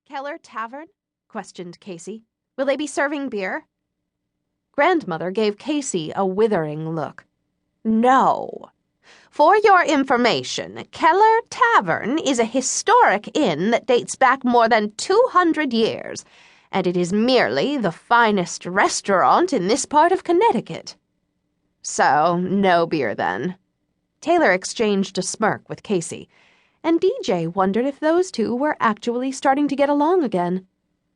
Keller Tavern? Questioned Casey. Will they be serving beer? Grandmother gave Casey a withering look. No. For your information, Keller Tavern is a historic inn that dates back more than 200 years, and it is merely the finest restaurant in this part of Connecticut. So, no beer then. Taylor exchanged a smirk with Casey, and DJ wondered if those two were actually starting to get along again.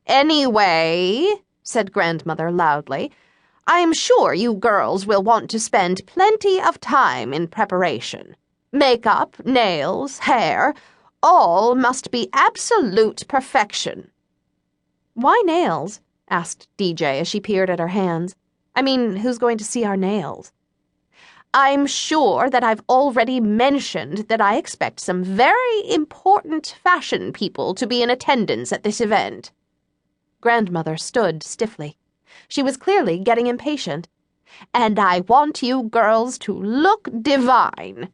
Anyway, said Grandmother loudly, I'm sure you girls will want to spend plenty of time in preparation. Makeup, nails, hair, all must be absolute perfection. Why nails? Asked DJ as she peered at her hands. I mean, who's going to see our nails? I'm sure that I've already mentioned that I expect some very important fashion people to be in attendance at this event. Grandmother stood stiffly. She was clearly getting impatient. And I want you girls to look divine.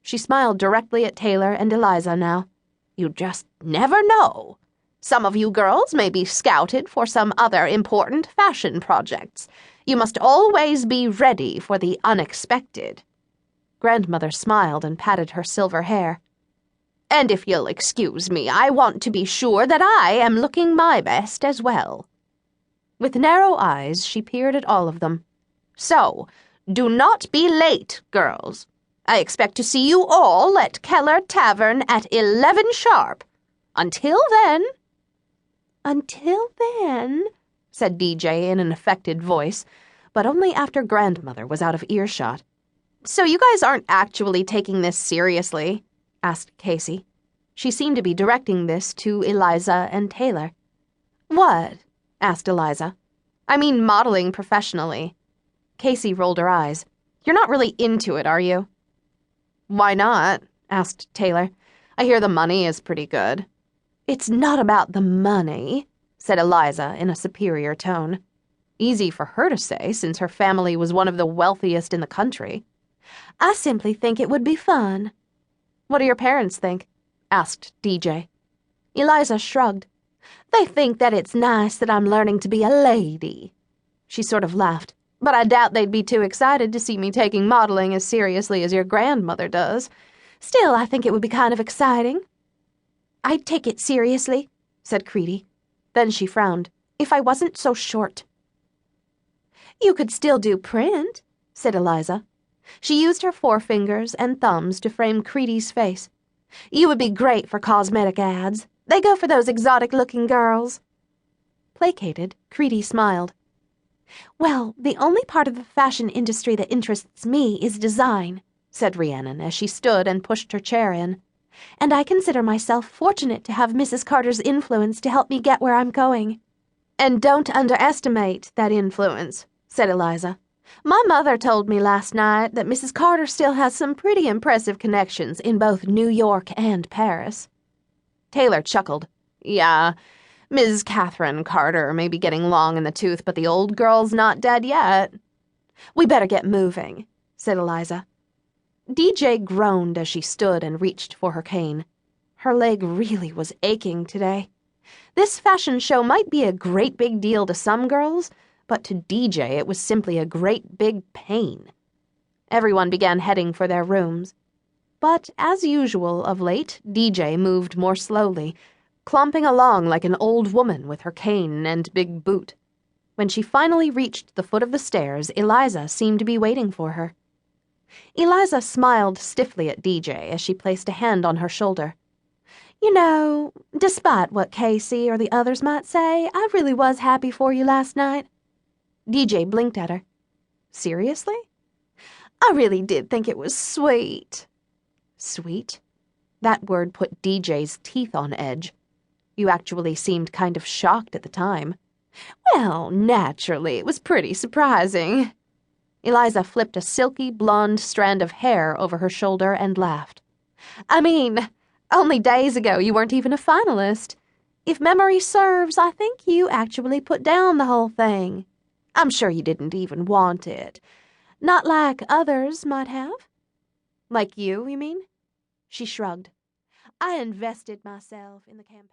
She smiled directly at Taylor and Eliza now. You just never know. Some of you girls may be scouted for some other important fashion projects. You must always be ready for the unexpected. Grandmother smiled and patted her silver hair. And if you'll excuse me, I want to be sure that I am looking my best as well. With narrow eyes, she peered at all of them. So, do not be late, girls. I expect to see you all at Keller Tavern at 11 sharp. Until then... Until then, said DJ in an affected voice, but only after Grandmother was out of earshot. So you guys aren't actually taking this seriously? Asked Casey. She seemed to be directing this to Eliza and Taylor. What? Asked Eliza. I mean modeling professionally. Casey rolled her eyes. You're not really into it, are you? Why not? Asked Taylor. I hear the money is pretty good. It's not about the money, said Eliza in a superior tone. Easy for her to say, since her family was one of the wealthiest in the country. I simply think it would be fun. What do your parents think? Asked DJ. Eliza shrugged. They think that it's nice that I'm learning to be a lady. She sort of laughed, but I doubt they'd be too excited to see me taking modeling as seriously as your grandmother does. Still, I think it would be kind of exciting. I'd take it seriously, said Creedy. Then she frowned. If I wasn't so short. You could still do print, said Eliza. She used her forefingers and thumbs to frame Creedy's face. You would be great for cosmetic ads. They go for those exotic-looking girls. Placated, Creedy smiled. Well, the only part of the fashion industry that interests me is design, said Rhiannon as she stood and pushed her chair in. And I consider myself fortunate to have Mrs. Carter's influence to help me get where I'm going. And don't underestimate that influence, said Eliza. My mother told me last night that Mrs. Carter still has some pretty impressive connections in both New York and Paris. Taylor chuckled. Yeah, Ms. Catherine Carter may be getting long in the tooth, but the old girl's not dead yet. We better get moving, said Eliza. DJ groaned as she stood and reached for her cane. Her leg really was aching today. This fashion show might be a great big deal to some girls, but to DJ it was simply a great big pain. Everyone began heading for their rooms. But, as usual of late, DJ moved more slowly, clomping along like an old woman with her cane and big boot. When she finally reached the foot of the stairs, Eliza seemed to be waiting for her. Eliza smiled stiffly at DJ as she placed a hand on her shoulder. You know, despite what Casey or the others might say, I really was happy for you last night. DJ blinked at her. Seriously? I really did think it was sweet. Sweet? That word put DJ's teeth on edge. You actually seemed kind of shocked at the time. Well, naturally, it was pretty surprising. Eliza flipped a silky blonde strand of hair over her shoulder and laughed. I mean, only days ago you weren't even a finalist. If memory serves, I think you actually put down the whole thing. I'm sure you didn't even want it. Not like others might have. Like you mean? She shrugged. I invested myself in the campaign.